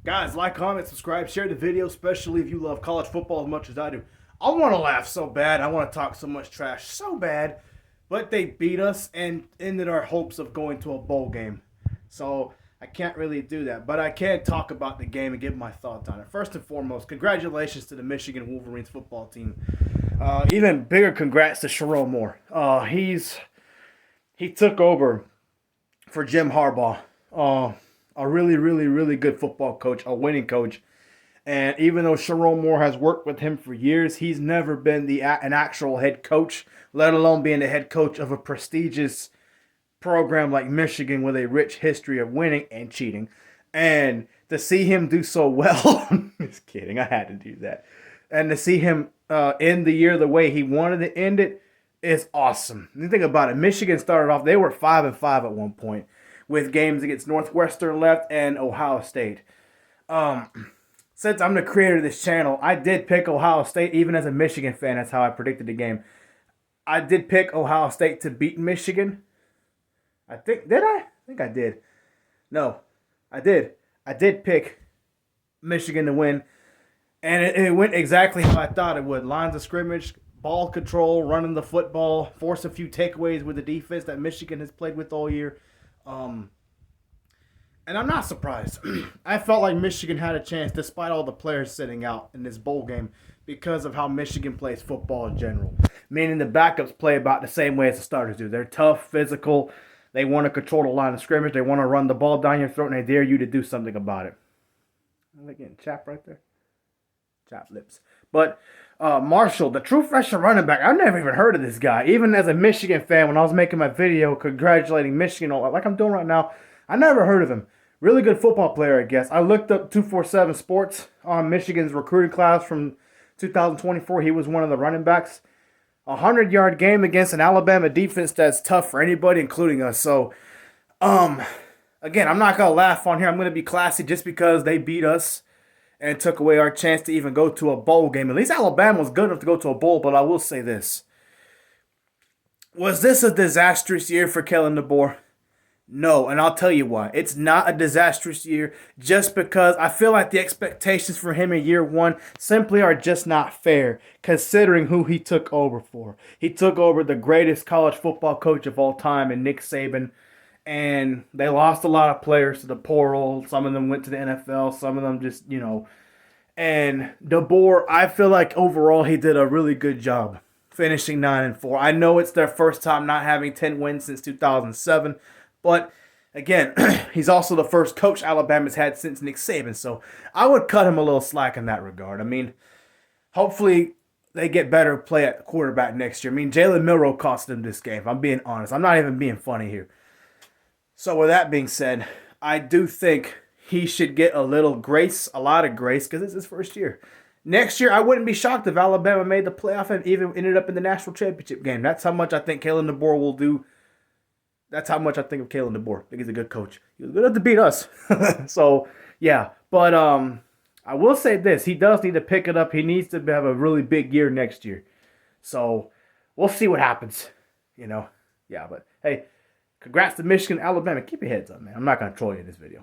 Guys, like, comment, subscribe, share the video, especially if you love college football as much as I do. I want to laugh so bad. I want to talk so much trash so bad. But they beat us and ended our hopes of going to a bowl game. So I can't really do that. But I can talk about the game and give my thoughts on it. First and foremost, congratulations to the Michigan Wolverines football team. Even bigger congrats to Sherrone Moore. He took over for Jim Harbaugh. A really, really, really good football coach, a winning coach. And even though Sherrone Moore has worked with him for years, he's never been an actual head coach, let alone being the head coach of a prestigious program like Michigan with a rich history of winning and cheating. And to see him do so well, just kidding, I had to do that. And to see him end the year the way he wanted to end it is awesome. You think about it, Michigan started off, they were 5-5 at one point, with games against Northwestern left and Ohio State. Since I'm the creator of this channel, I did pick Ohio State, even as a Michigan fan. That's how I predicted the game. I did pick Ohio State to beat Michigan. Did I? I think I did. No, I did. I did pick Michigan to win. And it went exactly how I thought it would. Lines of scrimmage, ball control, running the football, force a few takeaways with the defense that Michigan has played with all year. And I'm not surprised. I felt like Michigan had a chance despite all the players sitting out in this bowl game because of how Michigan plays football in general. Meaning the backups play about the same way as the starters do. They're tough, physical. They want to control the line of scrimmage. They want to run the ball down your throat, and they dare you to do something about it. Am I getting chapped right there? Chapped lips. But Marshall, the true freshman running back, I've never even heard of this guy. Even as a Michigan fan, when I was making my video congratulating Michigan, like I'm doing right now, I never heard of him. Really good football player, I guess. I looked up 247 Sports on Michigan's recruiting class from 2024. He was one of the running backs. A 100-yard game against an Alabama defense that's tough for anybody, including us. So, again, I'm not going to laugh on here. I'm going to be classy just because they beat us and took away our chance to even go to a bowl game. At least Alabama was good enough to go to a bowl, but I will say this. Was this a disastrous year for Kellen DeBoer? No, and I'll tell you why. It's not a disastrous year just because I feel like the expectations for him in year one simply are just not fair, considering who he took over for. He took over the greatest college football coach of all time in Nick Saban, and they lost a lot of players to the portal. Some of them went to the NFL, some of them just, And DeBoer, I feel like overall he did a really good job finishing 9-4. I know it's their first time not having 10 wins since 2007. But, again, he's also the first coach Alabama's had since Nick Saban, so I would cut him a little slack in that regard. I mean, hopefully they get better play at quarterback next year. I mean, Jalen Milroe cost them this game, if I'm being honest. I'm not even being funny here. So, with that being said, I do think he should get a little grace, a lot of grace, because it's his first year. Next year, I wouldn't be shocked if Alabama made the playoff and even ended up in the national championship game. That's how much I think Kalen DeBoer will do. That's how much I think of Kalen DeBoer. I think he's a good coach. He was good enough to beat us. So, yeah. But I will say this. He does need to pick it up. He needs to have a really big year next year. So, we'll see what happens. Yeah, but, hey, congrats to Michigan, Alabama. Keep your heads up, man. I'm not going to troll you in this video.